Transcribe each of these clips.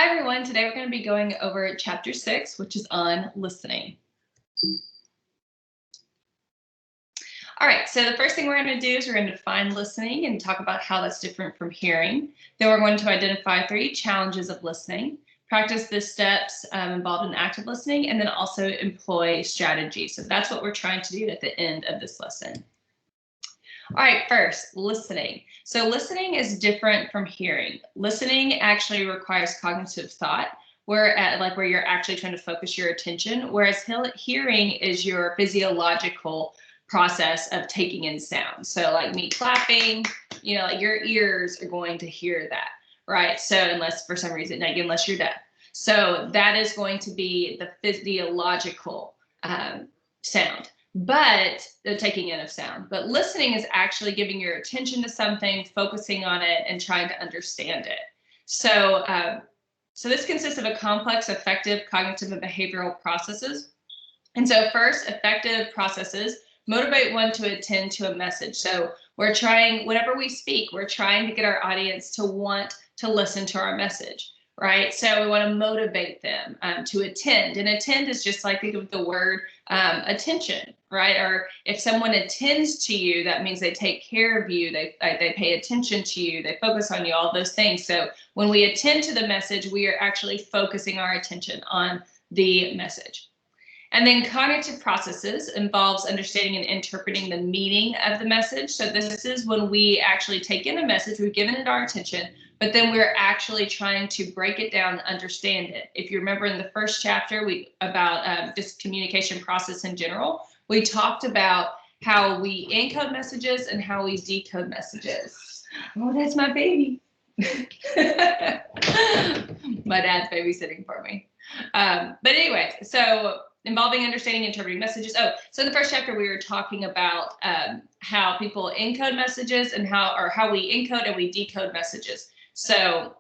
Hi, everyone. Today we're going to be going over Chapter 6, which is on listening. All right, so the first thing we're going to do is we're going to define listening and talk about how that's different from hearing. Then we're going to identify 3 challenges of listening, practice the steps involved in active listening, and then also employ strategy. So that's what we're trying to do at the end of this lesson. All right, first, listening. So listening is different from hearing. Listening actually requires cognitive thought, where you're actually trying to focus your attention, whereas hearing is your physiological process of taking in sound. So like me clapping, like your ears are going to hear that, right? So unless for some reason, unless you're deaf. So that is going to be the physiological sound. But the taking in of sound. But listening is actually giving your attention to something, focusing on it, and trying to understand it. So, so this consists of a complex, effective cognitive and behavioral processes. And so first, effective processes motivate one to attend to a message. So we're trying, whenever we speak, we're trying to get our audience to want to listen to our message. Right. So we want to motivate them to attend. And attend is just like, think of the word attention, right? Or if someone attends to you, that means they take care of you. They pay attention to you. They focus on you, all those things. So when we attend to the message, we are actually focusing our attention on the message. And then cognitive processes involves understanding and interpreting the meaning of the message. So this is when we actually take in a message, we've given it our attention, but then we're actually trying to break it down and understand it. If you remember in the first chapter about this communication process in general, we talked about how we encode messages and how we decode messages. Oh, that's my baby. My dad's babysitting for me. But anyway, so involving understanding and interpreting messages. Oh, so in the first chapter, we were talking about how people encode messages and how we encode and we decode messages. So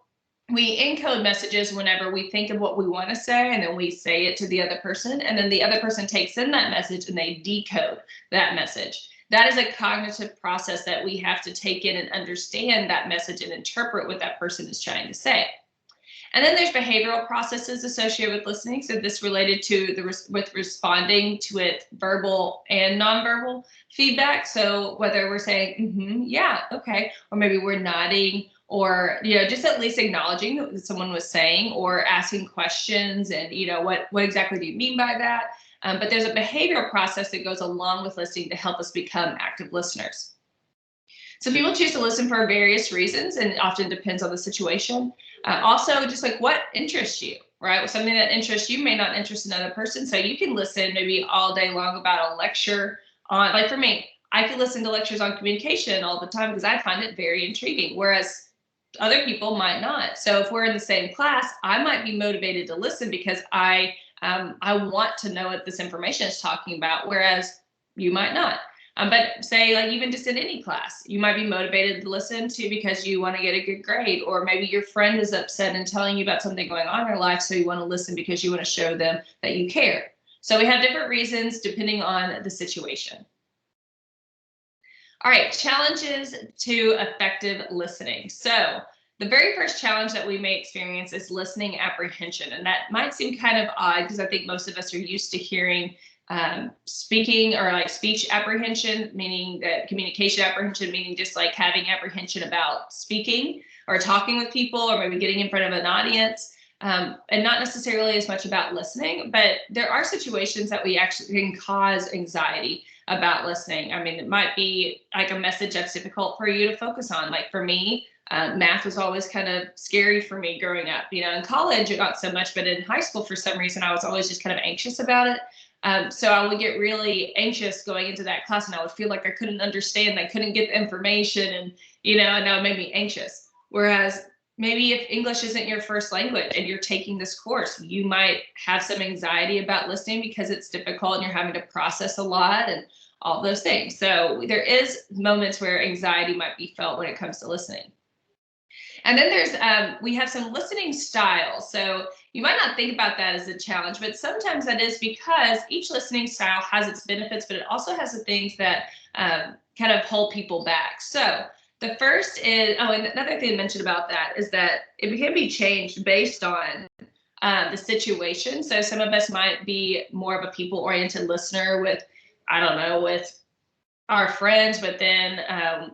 we encode messages whenever we think of what we want to say, and then we say it to the other person, and then the other person takes in that message and they decode that message. That is a cognitive process that we have to take in and understand that message and interpret what that person is trying to say. And then there's behavioral processes associated with listening. So this related to with responding to it, verbal and nonverbal feedback. So whether we're saying, yeah, okay, or maybe we're nodding, or just at least acknowledging what someone was saying, or asking questions and what exactly do you mean by that? But there's a behavioral process that goes along with listening to help us become active listeners. So people choose to listen for various reasons, and it often depends on the situation. Also, just like what interests you, right? Something that interests you may not interest another person. So you can listen maybe all day long about a lecture on, like for me, I could listen to lectures on communication all the time because I find it very intriguing, whereas other people might not. So if we're in the same class, I might be motivated to listen because I want to know what this information is talking about, whereas you might not. But say like even just in any class, you might be motivated to listen to because you want to get a good grade, or maybe your friend is upset and telling you about something going on in their life. So you want to listen because you want to show them that you care. So we have different reasons depending on the situation. All right, challenges to effective listening. So the very first challenge that we may experience is listening apprehension. And that might seem kind of odd because I think most of us are used to hearing speaking or like speech apprehension, meaning that communication apprehension, meaning just like having apprehension about speaking or talking with people or maybe getting in front of an audience, and not necessarily as much about listening. But there are situations that we actually can cause anxiety about listening. I mean, it might be like a message that's difficult for you to focus on. Like for me, math was always kind of scary for me growing up. In college, it not so much, but in high school, for some reason, I was always just kind of anxious about it. So I would get really anxious going into that class, and I would feel like I couldn't understand, I couldn't get the information, and that would make me anxious. Whereas maybe if English isn't your first language and you're taking this course, you might have some anxiety about listening because it's difficult and you're having to process a lot and all those things. So there is moments where anxiety might be felt when it comes to listening. And then we have some listening styles. So you might not think about that as a challenge, but sometimes that is because each listening style has its benefits, but it also has the things that kind of hold people back. So The first is, oh, and another thing to mention about that is that it can be changed based on the situation. So some of us might be more of a people-oriented listener with, I don't know, with our friends, but then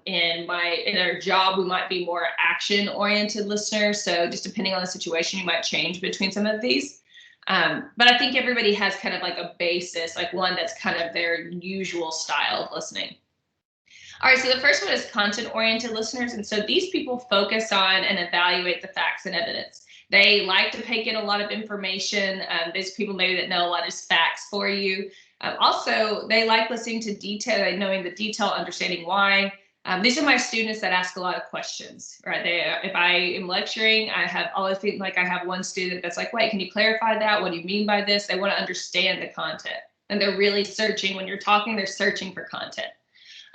in our job, we might be more action-oriented listeners. So just depending on the situation, you might change between some of these. But I think everybody has kind of like a basis, like one that's kind of their usual style of listening. All right, so the first one is content-oriented listeners. And so these people focus on and evaluate the facts and evidence. They like to take in a lot of information. There's people maybe that know a lot of facts for you. Also, they like listening to detail, knowing the detail, understanding why. These are my students that ask a lot of questions, right? If I am lecturing, I have always feel like I have one student that's like, wait, can you clarify that? What do you mean by this? They want to understand the content. And they're really searching. When you're talking, they're searching for content.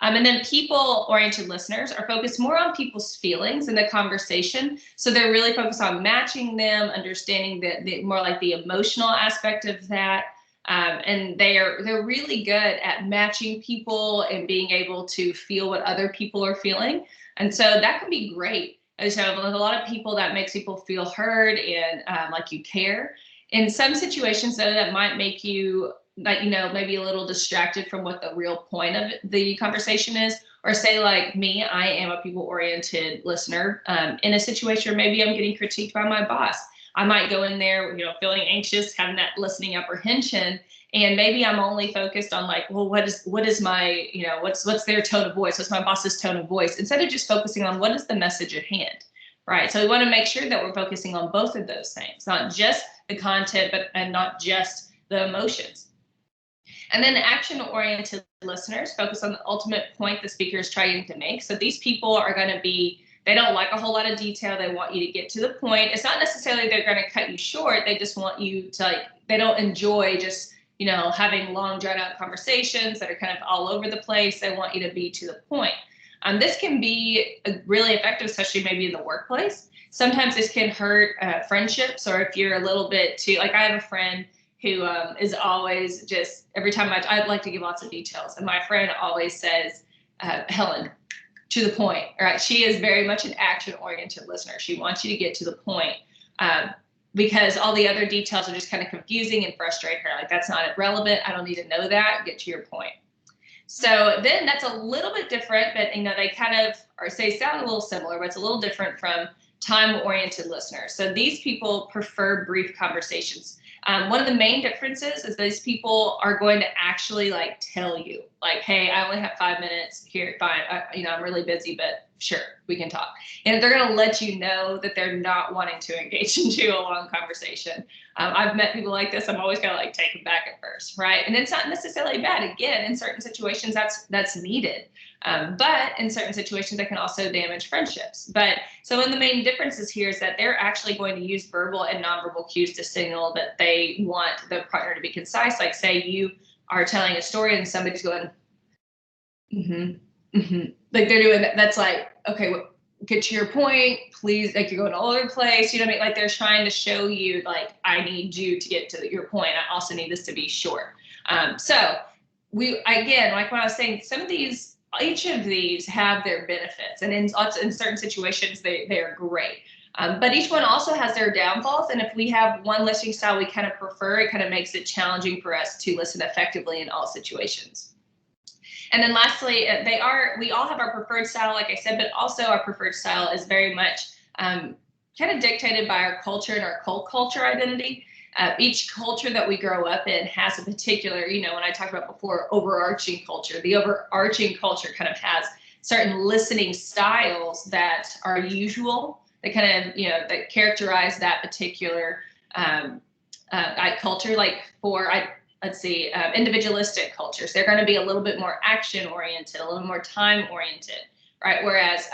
And then people-oriented listeners are focused more on people's feelings in the conversation. So they're really focused on matching them, understanding the more like the emotional aspect of that. And they're really good at matching people and being able to feel what other people are feeling. And so that can be great. And so with a lot of people, that makes people feel heard and like you care. In some situations, though, that might make you like, maybe a little distracted from what the real point of the conversation is. Or say like me, I am a people-oriented listener in a situation where maybe I'm getting critiqued by my boss. I might go in there, feeling anxious, having that listening apprehension, and maybe I'm only focused on like, well, what is my, what's their tone of voice? What's my boss's tone of voice? Instead of just focusing on what is the message at hand, right? So we want to make sure that we're focusing on both of those things, not just the content, and not just the emotions. And then action-oriented listeners focus on the ultimate point the speaker is trying to make. So these people are going to be, they don't like a whole lot of detail. They want you to get to the point. It's not necessarily they're going to cut you short. They just want you to, like, they don't enjoy just, having long drawn out conversations that are kind of all over the place. They want you to be to the point. This can be really effective, especially maybe in the workplace. Sometimes this can hurt friendships, or if you're a little bit too, like I have a friend who is always just, every time I'd like to give lots of details. And my friend always says, Helen, to the point, right? She is very much an action-oriented listener. She wants you to get to the point because all the other details are just kind of confusing and frustrate her. Like, that's not relevant. I don't need to know that. Get to your point. So then that's a little bit different, but they kind of sound a little similar, but it's a little different from time-oriented listeners. So these people prefer brief conversations. One of the main differences is these people are going to actually like tell you, like, hey, I only have 5 minutes here. Fine. I'm really busy, but sure, we can talk. And they're going to let you know that they're not wanting to engage into a long conversation. I've met people like this. I'm always going to like take them back at first, right? And it's not necessarily bad. Again, in certain situations, that's needed. But in certain situations, that can also damage friendships. But so one of the main differences here is that they're actually going to use verbal and nonverbal cues to signal that they want the partner to be concise. Like, say you are telling a story and somebody's going, like they're doing that. That's like, okay, well, get to your point, please. Like, you're going all over the place. You know what I mean? Like, they're trying to show you, like, I need you to get to your point. I also need this to be short. So again, like when I was saying, each of these have their benefits, and in certain situations they are great. But each one also has their downfalls, and if we have one listening style we kind of prefer, it kind of makes it challenging for us to listen effectively in all situations. And then lastly, we all have our preferred style, like I said, but also our preferred style is very much kind of dictated by our culture and our culture identity. Each culture that we grow up in has a particular, when I talked about before, overarching culture. The overarching culture kind of has certain listening styles that are usual, that kind of, that characterize that particular culture. Like individualistic cultures, they're going to be a little bit more action oriented, a little more time oriented, right? Whereas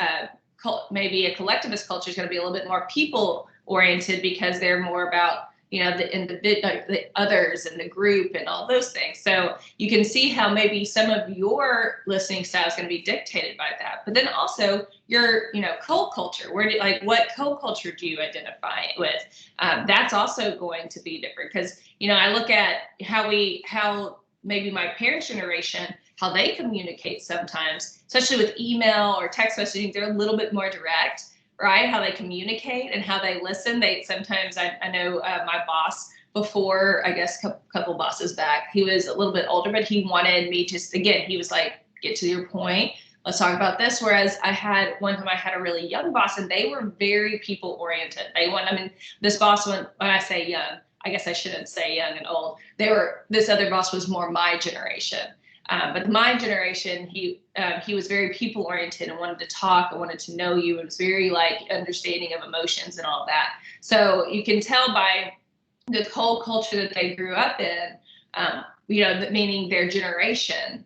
maybe a collectivist culture is going to be a little bit more people oriented, because they're more about the others and the group and all those things. So you can see how maybe some of your listening style is going to be dictated by that. But then also your, co-culture, what co-culture do you identify with? That's also going to be different, because, I look at how maybe my parents' generation how they communicate sometimes, especially with email or text messaging. They're a little bit more direct, right? How they communicate and how they listen. They sometimes, I know my boss before, I guess a couple bosses back, he was a little bit older, but he wanted me to, again, he was like, get to your point. Let's talk about this. Whereas I had one time I had a really young boss and they were very people oriented. This boss, when I say young, I guess I shouldn't say young and old. This other boss was more my generation. But my generation, he was very people oriented and wanted to talk and wanted to know you. It was very like understanding of emotions and all that. So you can tell by the whole culture that they grew up in, meaning their generation,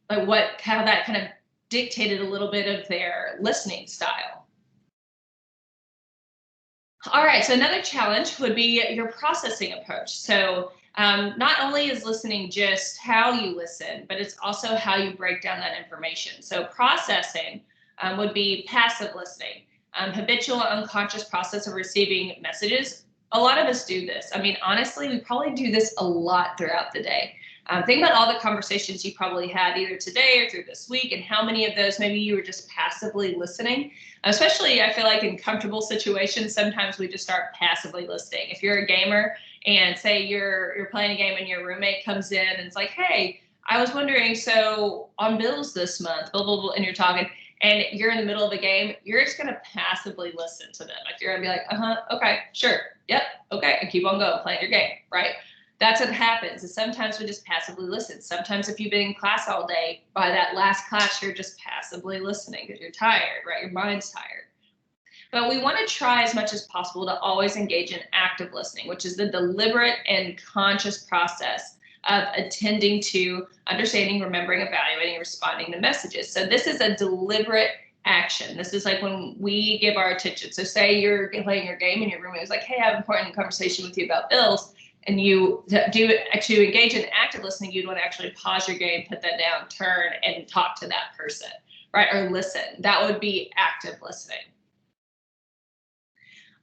how that kind of dictated a little bit of their listening style. All right, so another challenge would be your processing approach. So not only is listening just how you listen, but it's also how you break down that information. So processing would be passive listening, habitual unconscious process of receiving messages. A lot of us do this. I mean, honestly, we probably do this a lot throughout the day. Think about all the conversations you probably had either today or through this week, and how many of those maybe you were just passively listening. Especially, I feel like in comfortable situations, sometimes we just start passively listening. If you're a gamer and say you're playing a game and your roommate comes in and it's like, hey, I was wondering, so on bills this month, blah, blah, blah, and you're talking, and you're in the middle of a game, you're just going to passively listen to them. Like you're going to be like, okay, sure, yep, okay, and keep on going, playing your game, right? That's what happens. And sometimes we just passively listen. Sometimes if you've been in class all day, by that last class, you're just passively listening because you're tired, right? Your mind's tired. But we want to try as much as possible to always engage in active listening, which is the deliberate and conscious process of attending to, understanding, remembering, evaluating, and responding to messages. So this is a deliberate action. This is like when we give our attention. So say you're playing your game and your roommate is like, hey, I have an important conversation with you about bills. And you do to engage in active listening, you'd want to actually pause your game, put that down, turn, and talk to that person, right? Or listen. That would be active listening.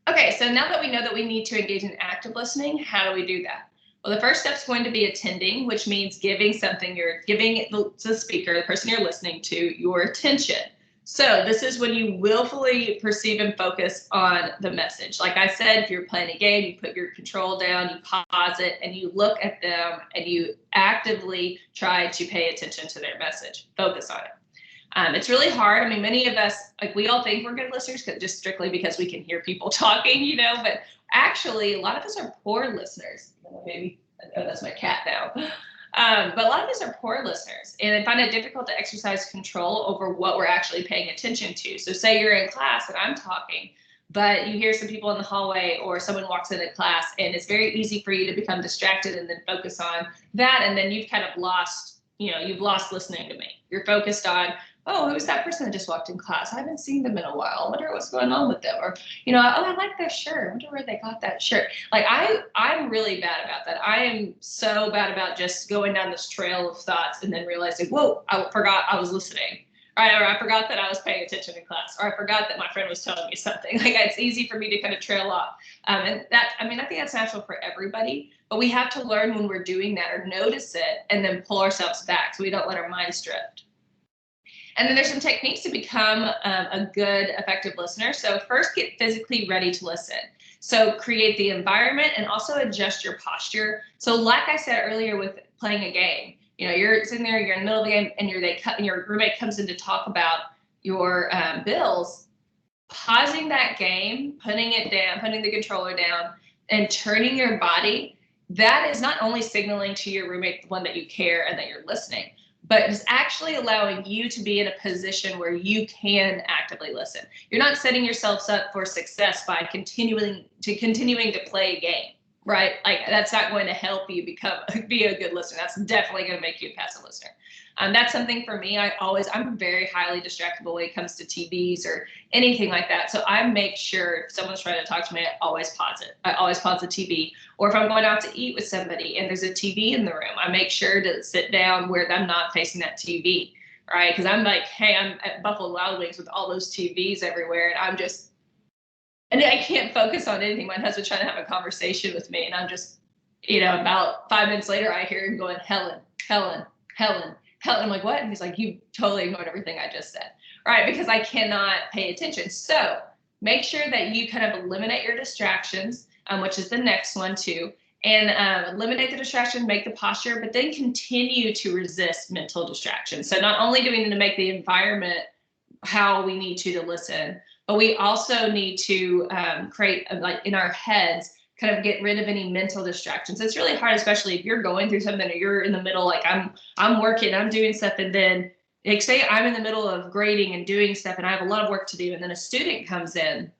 Okay, so now that we know that we need to engage in active listening, how do we do that? Well, the first step is going to be attending, which means giving the speaker, the person you're listening to, your attention. So this is when you willfully perceive and focus on the message. Like I said, if you're playing a game, you put your control down, you pause it, and you look at them and you actively try to pay attention to their message, focus on it. It's really hard. I mean, many of us, like we all think we're good listeners just strictly because we can hear people talking, but actually a lot of us are poor listeners. Maybe, oh, that's my cat now. But a lot of us are poor listeners and find it difficult to exercise control over what we're actually paying attention to. So say you're in class and I'm talking, but you hear some people in the hallway or someone walks into class, and it's very easy for you to become distracted and then focus on that. And then you've kind of lost, you've lost listening to me. You're focused on, oh, who's that person that just walked in class? I haven't seen them in a while. I wonder what's going on with them. Or, oh, I like their shirt. I wonder where they got that shirt. Like I'm really bad about that. I am so bad about just going down this trail of thoughts and then realizing, whoa, I forgot I was listening. Right? Or I forgot that I was paying attention in class. Or I forgot that my friend was telling me something. Like it's easy for me to kind of trail off. And that, I think that's natural for everybody, but we have to learn when we're doing that or notice it and then pull ourselves back so we don't let our minds drift. And then there's some techniques to become a good, effective listener. So first, get physically ready to listen. So create the environment and also adjust your posture. So like I said earlier with playing a game, you're sitting there, you're in the middle of the game, and your roommate comes in to talk about your bills. Pausing that game, putting it down, putting the controller down, and turning your body, that is not only signaling to your roommate, the one that you care and that you're listening, but it's actually allowing you to be in a position where you can actively listen. You're not setting yourselves up for success by continuing to play a game, right? Like that's not going to help you be a good listener. That's definitely going to make you a passive listener. That's something for me. I'm very highly distractible when it comes to TVs or anything like that. So I make sure if someone's trying to talk to me, I always pause it. I always pause the TV. Or if I'm going out to eat with somebody and there's a TV in the room, I make sure to sit down where I'm not facing that TV, right? Because I'm like, hey, I'm at Buffalo Wild Wings with all those TVs everywhere, and I can't focus on anything. My husband's trying to have a conversation with me, and I'm just, about 5 minutes later, I hear him going, Helen, Helen, Helen. I'm like, what? And he's like, you totally ignored everything I just said, right? Because I cannot pay attention. So make sure that you kind of eliminate your distractions, which is the next one too. And eliminate the distraction, make the posture, but then continue to resist mental distractions. So not only do we need to make the environment how we need to listen, but we also need to create, like in our heads, kind of get rid of any mental distractions. It's really hard, especially if you're going through something or you're in the middle, like I'm working, I'm doing stuff, and then like say I'm in the middle of grading and doing stuff and I have a lot of work to do, and then a student comes in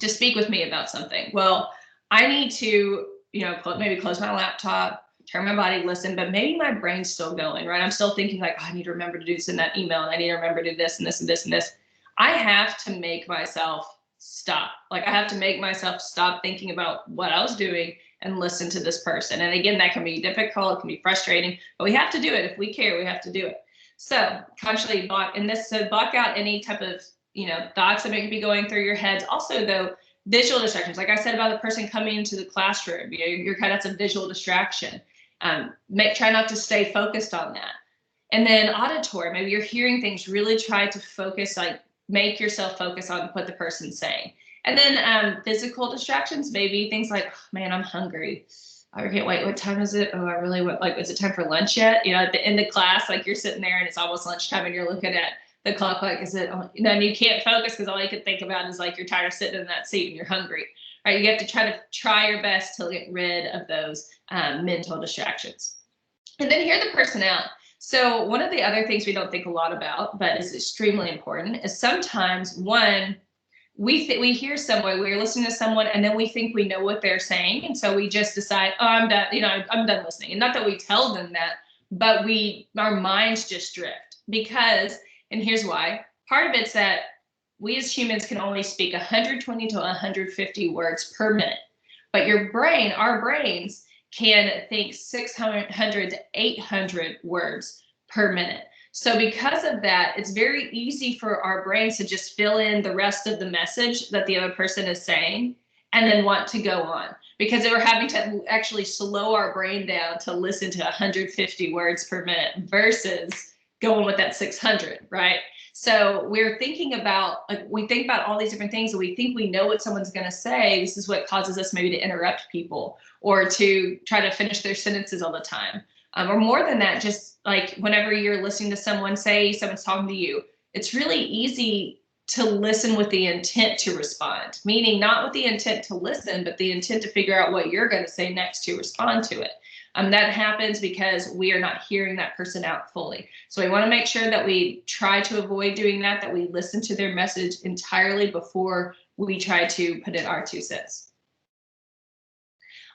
to speak with me about something. Well, I need to, maybe close my laptop, turn my body, listen, but maybe my brain's still going, right? I'm still thinking like, oh, I need to remember to do this in that email, and I need to remember to do this and this and this and this. I have to make myself stop. Like I have to make myself stop thinking about what I was doing and listen to this person. And again, that can be difficult, it can be frustrating, but we have to do it. If we care, we have to do it. So consciously block, and this, so block out any type of, thoughts that may be going through your heads. Also though, visual distractions, like I said about the person coming into the classroom, that's a visual distraction. Try not to stay focused on that. And then auditory, maybe you're hearing things, really try to focus, like make yourself focus on what the person's saying. And then physical distractions, maybe things like, oh, man, I'm hungry. I can't wait. What time is it? Oh, I really want, like, is it time for lunch yet? At the end of class, like you're sitting there and it's almost lunchtime and you're looking at the clock, like, is it, and you can't focus because all you can think about is like, you're tired of sitting in that seat and you're hungry, right? You have to try your best to get rid of those mental distractions. And then hear the person out. So one of the other things we don't think a lot about, but is extremely important, is sometimes we hear someone, we're listening to someone, and then we think we know what they're saying, and so we just decide, oh, I'm done. I'm done listening. And not that we tell them that, but our minds just drift because, and here's why. Part of it's that we as humans can only speak 120 to 150 words per minute, but our brains can think 600 to 800 words per minute. So because of that, it's very easy for our brains to just fill in the rest of the message that the other person is saying and then want to go on, because we're having to actually slow our brain down to listen to 150 words per minute versus going with that 600, right? So we're thinking about, we think about all these different things and we think we know what someone's going to say. This is what causes us maybe to interrupt people or to try to finish their sentences all the time. Or more than that, just like whenever you're listening to someone, say someone's talking to you, it's really easy to listen with the intent to respond, meaning not with the intent to listen, but the intent to figure out what you're going to say next to respond to it. That happens because we are not hearing that person out fully. So we want to make sure that we try to avoid doing that we listen to their message entirely before we try to put in our 2 cents.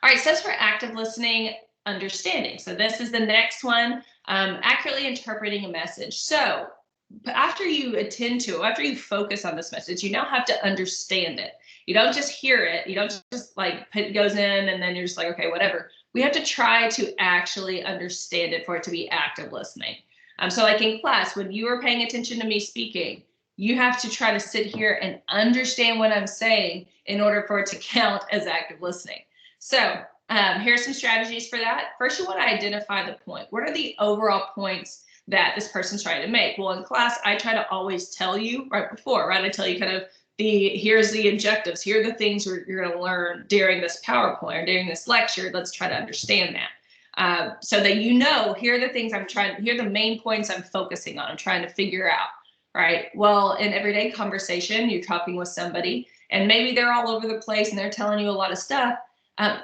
All right, steps for active listening, understanding. So this is the next one, accurately interpreting a message. So after you focus on this message, you now have to understand it. You don't just hear it. You don't just like it goes in and then you're just like, okay, whatever. We have to try to actually understand it for it to be active listening. So like in class, when you are paying attention to me speaking, you have to try to sit here and understand what I'm saying in order for it to count as active listening. So here's some strategies for that. First, you want to identify the point. What are the overall points that this person's trying to make? Well, in class, I try to always tell you right before, right? I tell you kind of here's the objectives. Here are the things you're going to learn during this PowerPoint or during this lecture. Let's try to understand that. So that here are the things here are the main points I'm focusing on. I'm trying to figure out, right? Well, in everyday conversation, you're talking with somebody and maybe they're all over the place and they're telling you a lot of stuff.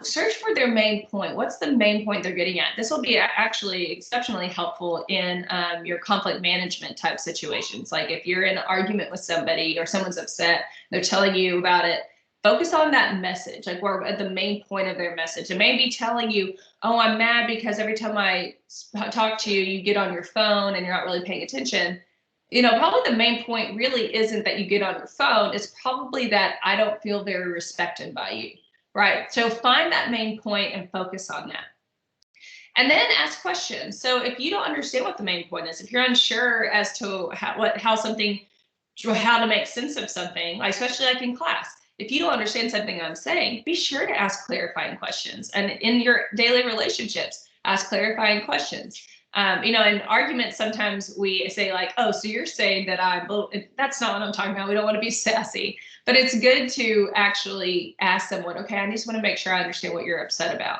Search for their main point. What's the main point they're getting at? This will be actually exceptionally helpful in your conflict management type situations. Like if you're in an argument with somebody or someone's upset, they're telling you about it, focus on that message. Like we're at the main point of their message. It may be telling you, oh, I'm mad because every time I talk to you, you get on your phone and you're not really paying attention. Probably the main point really isn't that you get on your phone. It's probably that I don't feel very respected by you. Right. So find that main point and focus on that. And then ask questions. So if you don't understand what the main point is, if you're unsure as to how to make sense of something, especially like in class, if you don't understand something I'm saying, be sure to ask clarifying questions. And in your daily relationships, ask clarifying questions. In arguments, sometimes we say like, oh, so you're saying that that's not what I'm talking about. We don't want to be sassy, but it's good to actually ask someone, okay, I just want to make sure I understand what you're upset about.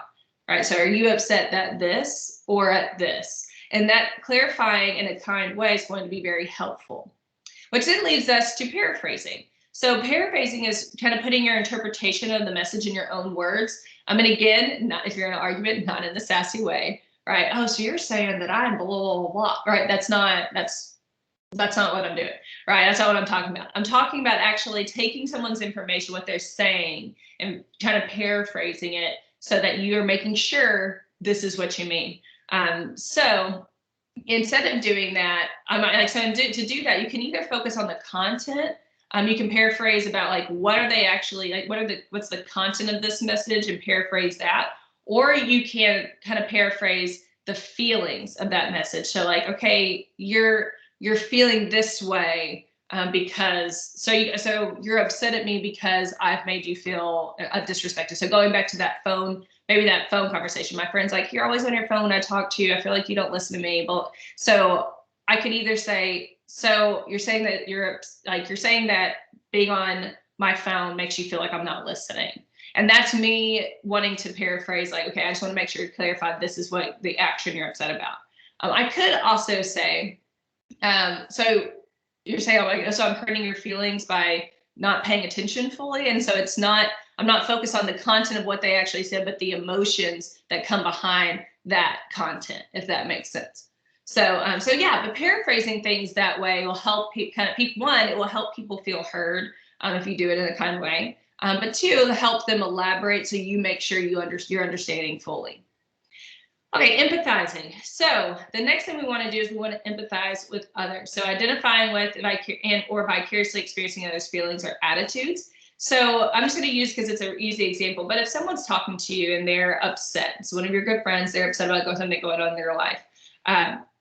Right. So are you upset at this or at this? And that clarifying in a kind way is going to be very helpful, which then leads us to paraphrasing. So paraphrasing is kind of putting your interpretation of the message in your own words. And again, not if you're in an argument, not in the sassy way, right? Oh, so you're saying that I'm blah, blah, blah, blah, right? That's not what I'm doing, right? That's not what I'm talking about. I'm talking about actually taking someone's information, what they're saying, and kind of paraphrasing it so that you're making sure this is what you mean. So instead of doing that, I might like, so to do that, you can either focus on the content. You can paraphrase about like, what are they actually like, what's the content of this message and paraphrase that, or you can kind of paraphrase the feelings of that message. So like, okay, you're feeling this way because so you're upset at me because I've made you feel disrespected. So going back to that phone, maybe that phone conversation, my friend's like, you're always on your phone when I talk to you. I feel like you don't listen to me. But so I could either say, so you're saying that you're saying that being on my phone makes you feel like I'm not listening. And that's me wanting to paraphrase like, okay, I just want to make sure to clarify this is what the action you're upset about. I could also say, so you're saying, oh, so I'm hurting your feelings by not paying attention fully. And so I'm not focused on the content of what they actually said, but the emotions that come behind that content, if that makes sense. So yeah, but paraphrasing things that way will help one, it will help people feel heard if you do it in a kind way. But two, it'll help them elaborate so you make sure you're understanding fully. Okay, empathizing. So the next thing we want to do is we want to empathize with others. So identifying with or vicariously experiencing others' feelings or attitudes. So I'm just going to use because it's an easy example. But if someone's talking to you and they're upset, so one of your good friends, they're upset about something going on in their life.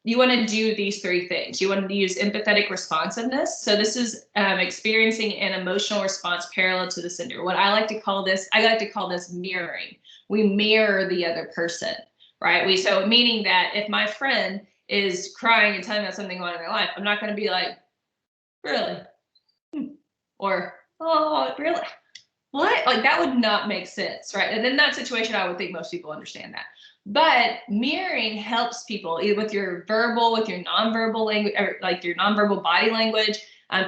You want to do these three things. You want to use empathetic responsiveness. So this is experiencing an emotional response parallel to the sender. What I like to call this mirroring. We mirror the other person. Right. So meaning that if my friend is crying and telling me about something going on in their life, I'm not going to be like, really? Or, oh, really? What? Like that would not make sense. Right. And in that situation, I would think most people understand that. But mirroring helps people either with your nonverbal language, or like your nonverbal body language,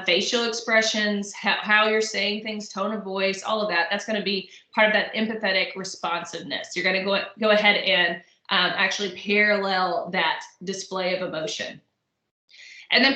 facial expressions, how you're saying things, tone of voice, all of that. That's going to be part of that empathetic responsiveness. You're going to go ahead and actually parallel that display of emotion. And then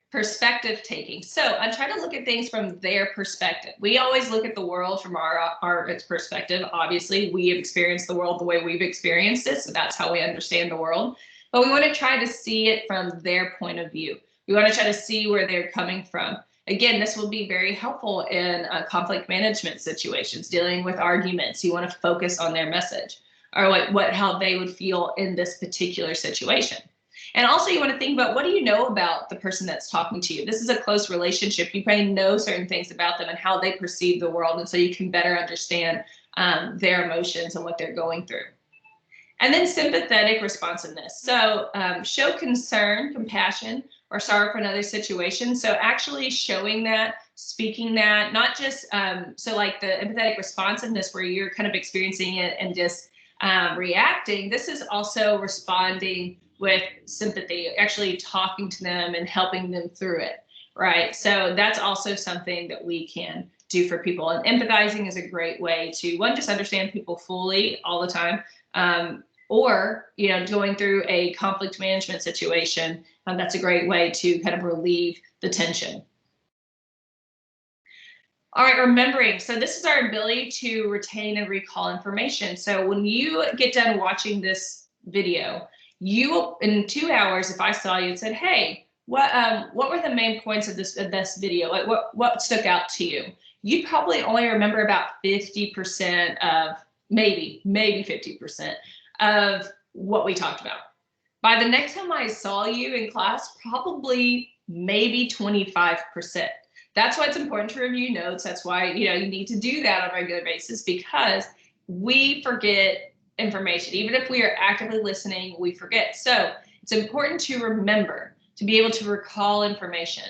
perspective taking. So I try to look at things from their perspective. We always look at the world from our perspective. Obviously, we have experienced the world the way we've experienced it, so that's how we understand the world. But we want to try to see it from their point of view. We want to try to see where they're coming from. Again, this will be very helpful in conflict management situations, dealing with arguments. You want to focus on their message or how they would feel in this particular situation. And also you want to think about, what do you know about the person that's talking to you? This is a close relationship. You probably know certain things about them and how they perceive the world. And so you can better understand their emotions and what they're going through. And then sympathetic responsiveness. So show concern, compassion, or sorrow for another situation. So actually showing that, speaking that, not just, so like the empathetic responsiveness where you're kind of experiencing it and just reacting. This is also responding with sympathy, actually talking to them and helping them through it, right? So that's also something that we can do for people. And empathizing is a great way to, one, just understand people fully all the time, or, going through a conflict management situation. That's a great way to kind of relieve the tension. All right, remembering. So this is our ability to retain and recall information. So when you get done watching this video, you, in 2 hours, if I saw you and said, hey, what were the main points of this video? Like what stuck out to you? You'd probably only remember about 50% of, maybe 50% of what we talked about. By the next time I saw you in class, probably maybe 25%. That's why it's important to review notes. That's why, you need to do that on a regular basis, because we forget information. Even if we are actively listening, we forget. So it's important to remember, to be able to recall information.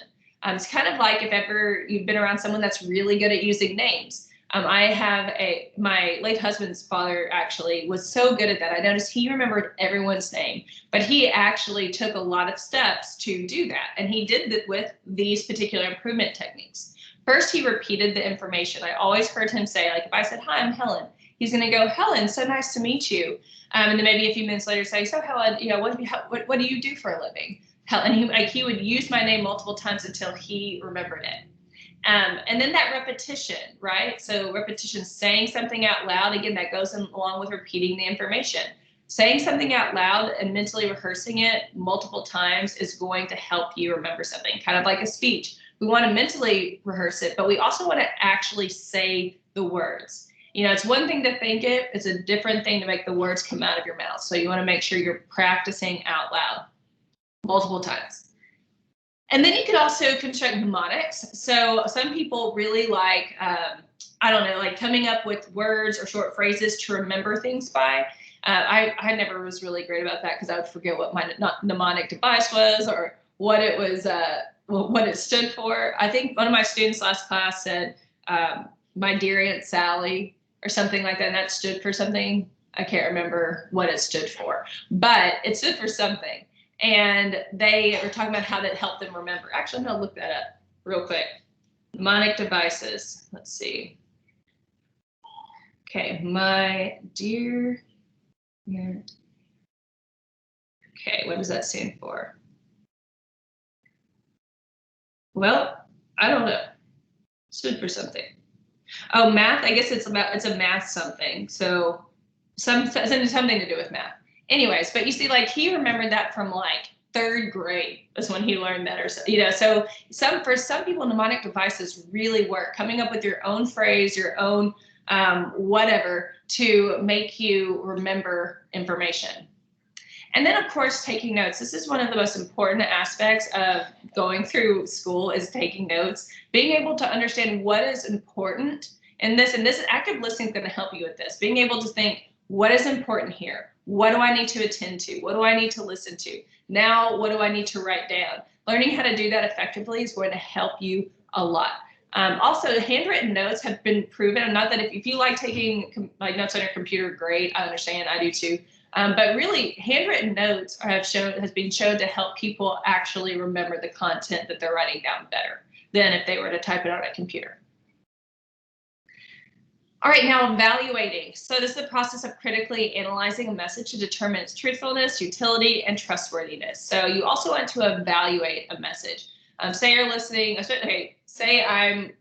It's kind of like if ever you've been around someone that's really good at using names. I have my late husband's father actually was so good at that. I noticed he remembered everyone's name, but he actually took a lot of steps to do that. And he did that with these particular improvement techniques. First, he repeated the information. I always heard him say, like, if I said, hi, I'm Helen, he's going to go, Helen, so nice to meet you. And then maybe a few minutes later say, so Helen, what do you do for a living? Helen, he would use my name multiple times until he remembered it. And then that repetition, right? So repetition, saying something out loud, again, that goes along with repeating the information. Saying something out loud and mentally rehearsing it multiple times is going to help you remember something, kind of like a speech. We want to mentally rehearse it, but we also want to actually say the words. It's one thing to think it, it's a different thing to make the words come out of your mouth. So you want to make sure you're practicing out loud multiple times. And then you could also construct mnemonics. So some people really like, like coming up with words or short phrases to remember things by. I never was really great about that because I would forget what my mnemonic device was or what it was, what it stood for. I think one of my students last class said, my dear Aunt Sally or something like that. And that stood for something. I can't remember what it stood for, but it stood for something. And they were talking about how that helped them remember. Actually, I'm going to look that up real quick. Mnemonic devices. Let's see. Okay, my dear. Okay, what does that stand for? Well, I don't know. Stood for something. Oh, math. I guess it's a math something. So something to do with math. Anyways, but you see, like he remembered that from like 3rd grade is when he learned that, or so for some people, mnemonic devices really work. Coming up with your own phrase, your own whatever to make you remember information. And then, of course, taking notes. This is one of the most important aspects of going through school is taking notes, being able to understand what is important in this. And this active listening is going to help you with this, being able to think, what is important here? What do I need to attend to? What do I need to listen to? Now, what do I need to write down? Learning how to do that effectively is going to help you a lot. Also, handwritten notes have been proven. Not that if you like taking notes on your computer, great. I understand. I do too. But really, handwritten notes has been shown to help people actually remember the content that they're writing down better than if they were to type it on a computer. All right, now evaluating. So this is the process of critically analyzing a message to determine its truthfulness, utility, and trustworthiness. So you also want to evaluate a message. Say you're listening, say I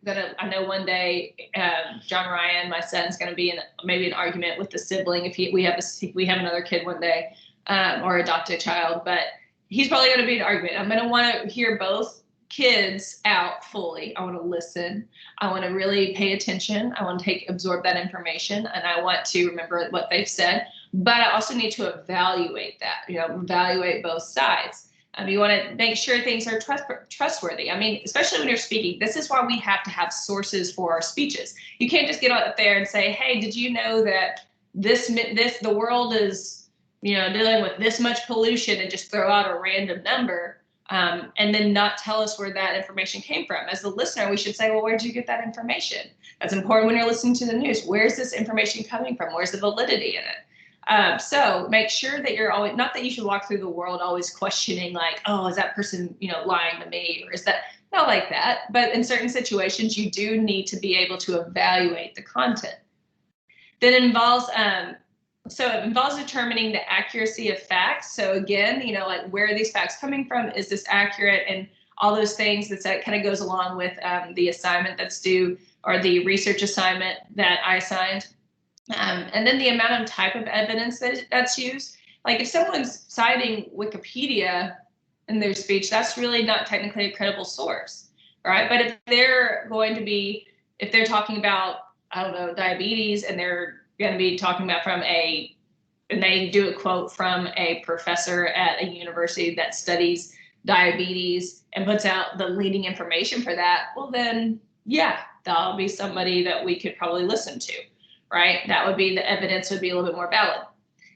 know one day John Ryan, my son's going to be in maybe an argument with the sibling if we have another kid one day or adopt a child, but he's probably going to be an argument. I'm going to want to hear both kids out fully. I want to listen. I want to really pay attention. I want to absorb that information, and I want to remember what they've said. But I also need to evaluate that. Evaluate both sides. You want to make sure things are trustworthy. I mean, especially when you're speaking, this is why we have to have sources for our speeches. You can't just get out there and say, hey, did you know that the world is, dealing with this much pollution, and just throw out a random number and then not tell us where that information came from. As the listener, we should say, well, where'd you get that information? That's important when you're listening to the news. Where's this information coming from? Where's the validity in it? So make sure that you're always, not that you should walk through the world always questioning like, oh, is that person, lying to me? Or is that, not like that. But in certain situations, you do need to be able to evaluate the content. Then it involves determining the accuracy of facts. So again, like where are these facts coming from? Is this accurate? And all those things that kind of goes along with the assignment that's due, or the research assignment that I assigned. And then the amount and type of evidence that's used. Like if someone's citing Wikipedia in their speech, that's really not technically a credible source, right? But if they're talking about, diabetes, and they're going to be talking about and they do a quote from a professor at a university that studies diabetes and puts out the leading information for that, well then, yeah, that'll be somebody that we could probably listen to, right? That would be, the evidence would be a little bit more valid.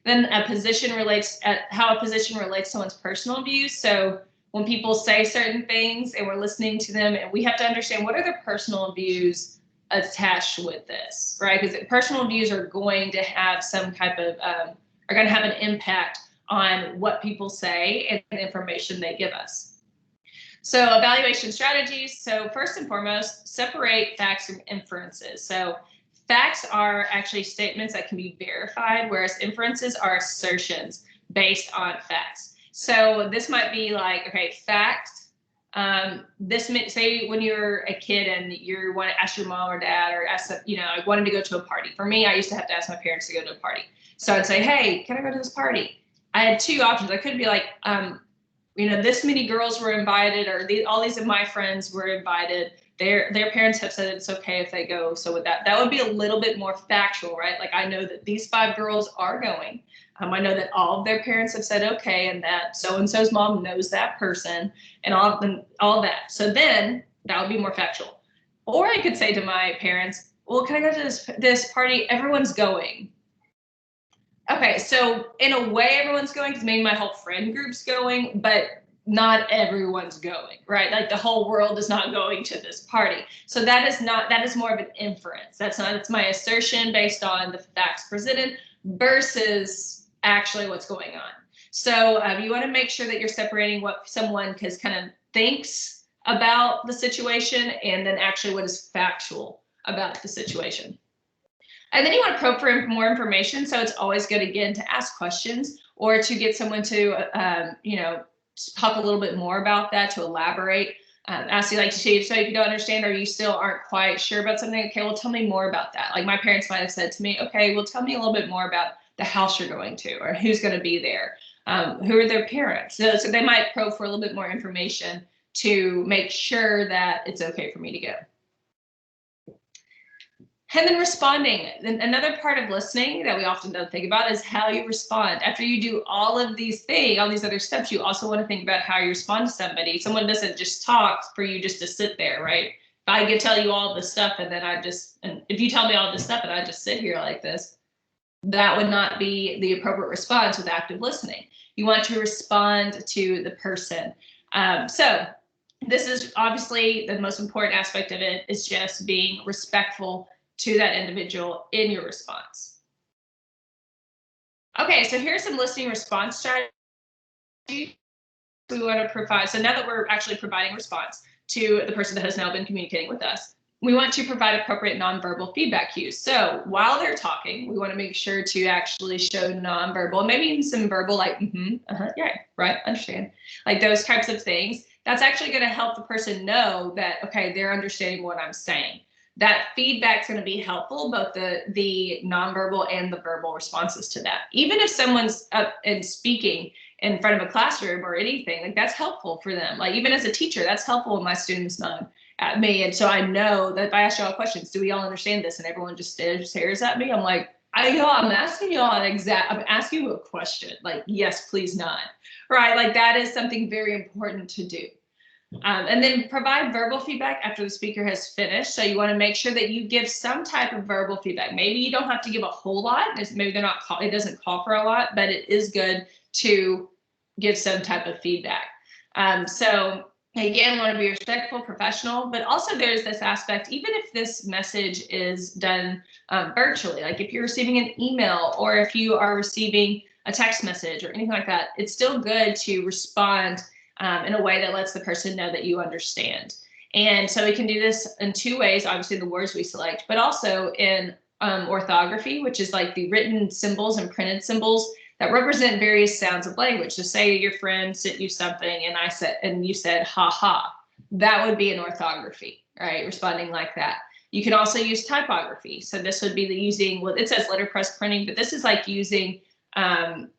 Then a position relates how a position relates to someone's personal views. So when people say certain things and we're listening to them, and we have to understand what are their personal views attached with this, right? Because personal views are going to have some type of are going to have an impact on what people say and the information they give us. So evaluation strategies. So first and foremost, separate facts from inferences. So facts are actually statements that can be verified, whereas inferences are assertions based on facts. So this might be like, okay, fact. Say when you're a kid and you want to ask your mom or dad or ask, I wanted to go to a party. For me, I used to have to ask my parents to go to a party. So I'd say, hey, can I go to this party? I had two options. I could be like, this many girls were invited, or all these of my friends were invited. Their parents have said it's okay if they go. So with that would be a little bit more factual, right? Like I know that these 5 girls are going. I know that all of their parents have said okay, and that so-and-so's mom knows that person, and all that. So then that would be more factual. Or I could say to my parents, well, can I go to this party? Everyone's going. Okay, so in a way, everyone's going because maybe my whole friend group's going, but not everyone's going, right? Like the whole world is not going to this party. So that is more of an inference. It's my assertion based on the facts presented versus actually what's going on. So you want to make sure that you're separating what someone kind of thinks about the situation and then actually what is factual about the situation. And then you want to probe for more information. So it's always good, again, to ask questions or to get someone to, talk a little bit more about that, to elaborate. Ask you, like, so if you don't understand or you still aren't quite sure about something, okay, well, tell me more about that. Like my parents might have said to me, okay, well, tell me a little bit more about the house you're going to or who's going to be there. Who are their parents? So they might probe for a little bit more information to make sure that it's okay for me to go. And then responding. Another part of listening that we often don't think about is how you respond. After you do all of these things, all these other steps, you also want to think about how you respond to somebody. Someone doesn't just talk for you just to sit there, right? If I could tell you all this stuff and then and if you tell me all this stuff and I just sit here like this, that would not be the appropriate response with active listening. You want to respond to the person. So this is obviously the most important aspect of it, is just being respectful to that individual in your response. Okay, so here's some listening response strategies we want to provide. So now that we're actually providing response to the person that has now been communicating with us, we want to provide appropriate nonverbal feedback cues. So while they're talking, we want to make sure to actually show nonverbal, maybe even some verbal, like, yeah, right, understand, like those types of things. That's actually going to help the person know that, okay, they're understanding what I'm saying. That feedback is going to be helpful, both the nonverbal and the verbal responses to that. Even if someone's up and speaking in front of a classroom or anything, like that's helpful for them. Like even as a teacher, that's helpful when my students nod at me. And so I know that if I ask y'all questions, do we all understand this? And everyone just stares at me. I'm like, I'm asking y'all I'm asking you a question. Like, yes, please nod. Right? Like that is something very important to do. And then provide verbal feedback after the speaker has finished. So you want to make sure that you give some type of verbal feedback. Maybe you don't have to give a whole lot. Maybe it doesn't call for a lot, but it is good to give some type of feedback. So again, want to be respectful, professional, but also there's this aspect, even if this message is done virtually, like if you're receiving an email or if you are receiving a text message or anything like that, it's still good to respond in a way that lets the person know that you understand. And so we can do this in 2 ways, obviously the words we select, but also in orthography, which is like the written symbols and printed symbols that represent various sounds of language. So say your friend sent you something and you said, ha ha, that would be an orthography, right? Responding like that. You can also use typography. So this would be using, well, it says letterpress printing, but this is like using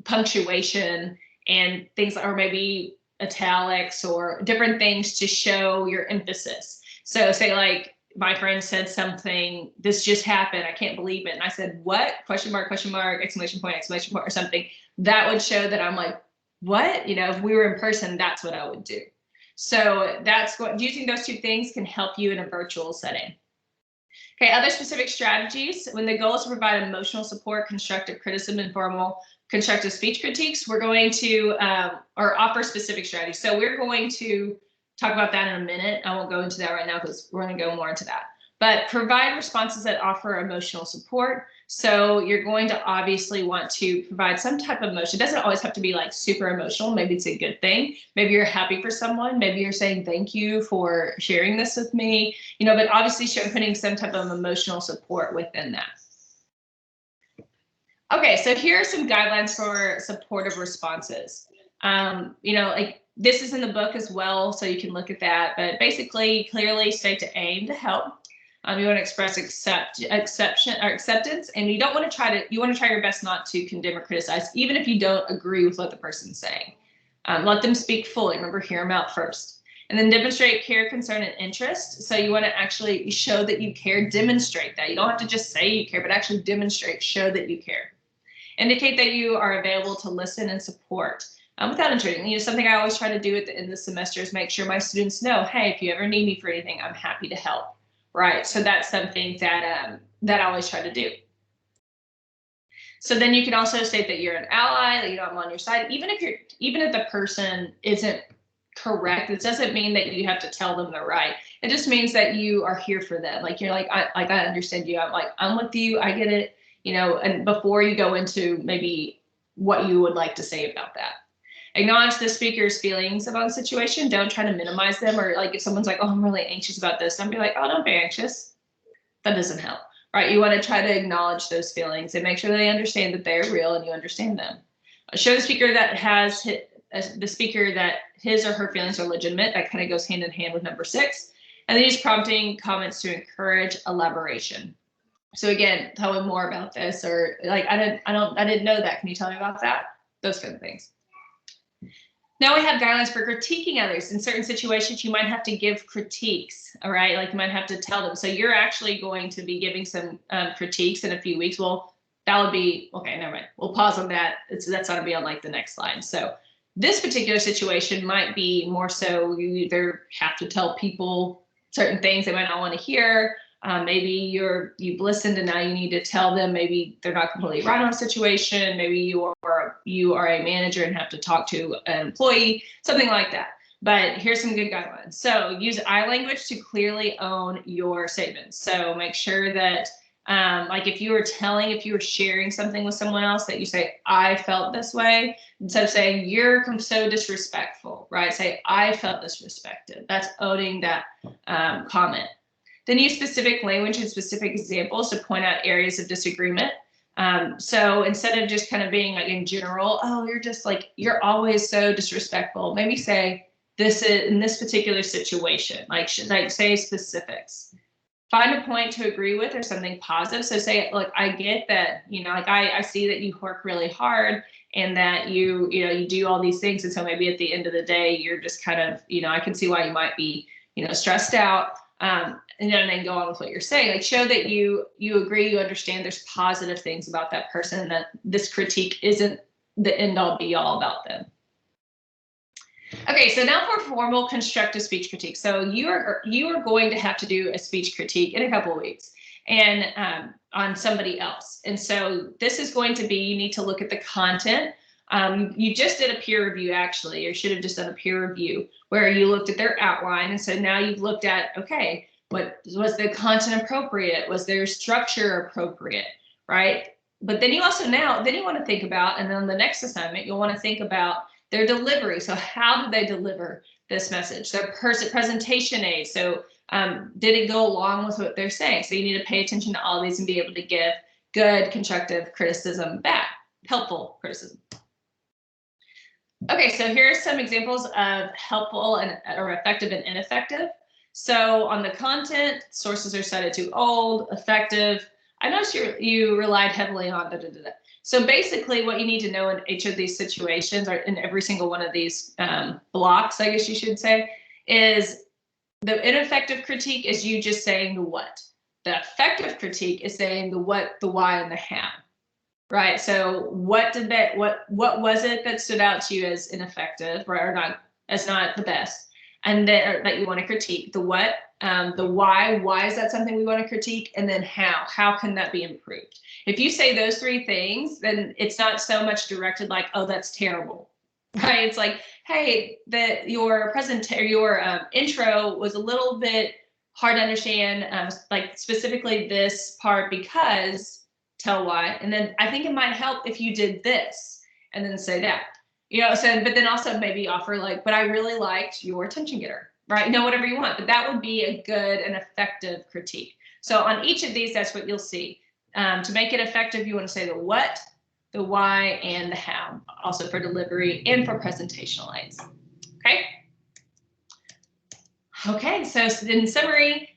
punctuation and things, or maybe italics or different things to show your emphasis. So say like my friend said something, this just happened, I can't believe it. And I said, what? Question mark, exclamation point, or something. That would show that I'm like, what? If we were in person, that's what I would do. So that's what, using those 2 things can help you in a virtual setting. Okay, other specific strategies. When the goal is to provide emotional support, constructive criticism, and formal constructive speech critiques, we're going to, or offer specific strategies. So we're going to talk about that in a minute. I won't go into that right now because we're going to go more into that. But provide responses that offer emotional support. So you're going to obviously want to provide some type of emotion. It doesn't always have to be like super emotional. Maybe it's a good thing. Maybe you're happy for someone. Maybe you're saying thank you for sharing this with me. You know, but obviously putting some type of emotional support within that. Okay, so here are some guidelines for supportive responses. You know, like this is in the book as well, so you can look at that. But basically, clearly state to aim to help. You want to express acceptance, and you don't want to you want to try your best not to condemn or criticize, even if you don't agree with what the person's saying. Let them speak fully. Remember, hear them out first. And then demonstrate care, concern, and interest. So you want to actually show that you care, demonstrate that. You don't have to just say you care, but actually demonstrate, show that you care. Indicate that you are available to listen and support without intruding. You know, something I always try to do at the end of the semester is make sure my students know, hey, if you ever need me for anything, I'm happy to help. Right. So that's something that that I always try to do. So then you can also state that you're an ally, that you know I'm on your side, even if the person isn't correct. It doesn't mean that you have to tell them they're right. It just means that you are here for them. Like you're like I understand you. I'm with you. I get it. You know, and before you go into maybe what you would like to say about that. Acknowledge the speaker's feelings about the situation. Don't try to minimize them, or like if someone's like, oh, I'm really anxious about this, don't be like, oh, don't be anxious. That doesn't help, right? You want to try to acknowledge those feelings and make sure they understand that they're real and you understand them. Show the speaker that his or her feelings are legitimate. That kind of goes hand in hand with number 6. And then use prompting comments to encourage elaboration. So again, tell me more about this, or like, I didn't know that. Can you tell me about that? Those kind of things. Now we have guidelines for critiquing others. In certain situations, you might have to give critiques, all right? Like you might have to tell them. So you're actually going to be giving some critiques in a few weeks. Well, that would be, okay, never mind. We'll pause on that. That's going to be on like the next slide. So this particular situation might be more so you either have to tell people certain things they might not want to hear. Maybe you've listened and now you need to tell them maybe they're not completely right on a situation. Maybe you are a manager and have to talk to an employee, something like that. But here's some good guidelines. So use I language to clearly own your statements. So make sure that like if you were sharing something with someone else, that you say, I felt this way, instead of saying you're so disrespectful, right? Say, I felt disrespected. That's owning that comment. Then use specific language and specific examples to point out areas of disagreement. So instead of just kind of being like in general, oh, you're always so disrespectful, maybe say this is in this particular situation, like say specifics. Find a point to agree with or something positive. So say, look, I get that, you know, like I see that you work really hard and that you do all these things. And so maybe at the end of the day, you're just kind of, you know, I can see why you might be, you know, stressed out. And then go on with what you're saying, like show that you agree, you understand there's positive things about that person, and that this critique isn't the end all be all about them. Okay, so now for formal constructive speech critique. So you are going to have to do a speech critique in a couple of weeks and on somebody else. And so this is going to be, you need to look at the content. You just did a peer review actually, or should have just done a peer review where you looked at their outline. And so now you've looked at, okay, what was the content appropriate? Was their structure appropriate, right? But then you also then you want to think about, and then the next assignment, you'll want to think about their delivery. So how did they deliver this message? Their presentation aid. So did it go along with what they're saying? So you need to pay attention to all of these and be able to give good constructive criticism back, helpful criticism. Okay, so here are some examples of helpful or effective and ineffective. So on the content, sources are cited to old, effective. I noticed you relied heavily on . So basically what you need to know in each of these situations, or in every single one of these blocks, I guess you should say, is the ineffective critique is you just saying the what. The effective critique is saying the what, the why, and the how. Right. So what was it that stood out to you as ineffective, right, or not the best? and then that you want to critique. The what, the why is that something we want to critique, and then how can that be improved? If you say those three things, then it's not so much directed like, oh, that's terrible, right? It's like, hey, your intro was a little bit hard to understand, like specifically this part, because tell why. And then I think it might help if you did this, and then say that. So, but then also maybe offer like, but I really liked your attention getter, right? Whatever you want, but that would be a good and effective critique. So on each of these, that's what you'll see. To make it effective, you want to say the what, the why, and the how, also for delivery and for presentational aids. Okay, so in summary,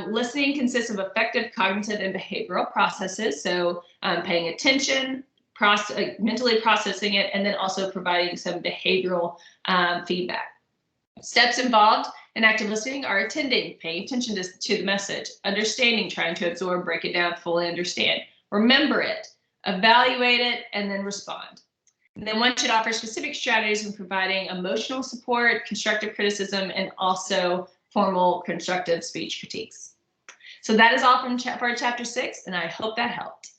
listening consists of effective cognitive and behavioral processes. So paying attention, mentally processing it, and then also providing some behavioral feedback. Steps involved in active listening are attending, paying attention to the message, understanding, trying to absorb, break it down, fully understand, remember it, evaluate it, and then respond. And then one should offer specific strategies in providing emotional support, constructive criticism, and also formal constructive speech critiques. So that is all for chapter 6, and I hope that helped.